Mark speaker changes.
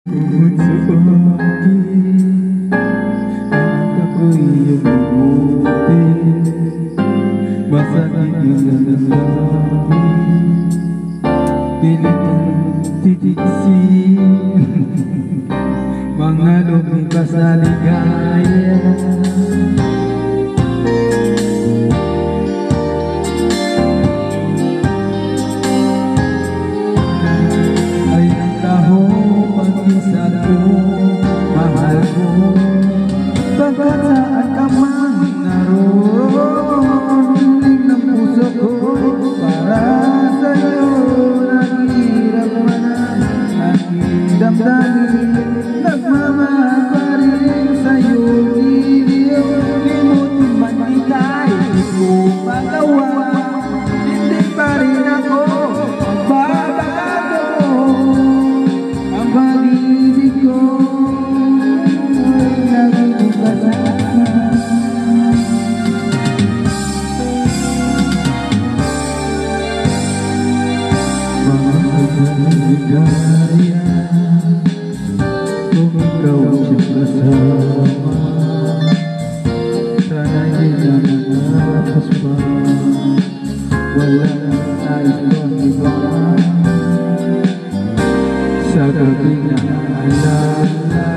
Speaker 1: Bukod sa pag-ibig, ang ako'y iyong ibutin. Masakit yung nalasabi, pilit ang titiksin. Mga lumipas na ligaya, ay ang taho pag-isa ko, mahal ko. Pagkat saan ka man naroon, hiling ng puso ko'y para sa'yo. Naghihirap man ang aking damdamin, nagmamahal pa rin sa'yo. Limutin man kita'y di ko magawa, hindi pa rin ako magbabago. Ang pag-ibig ko ay nag-iiba sa ligaya. Kung ikaw siyang kasama, sana'y di na natapos pa. Wala nang nais kong iba sa gabing naaalala.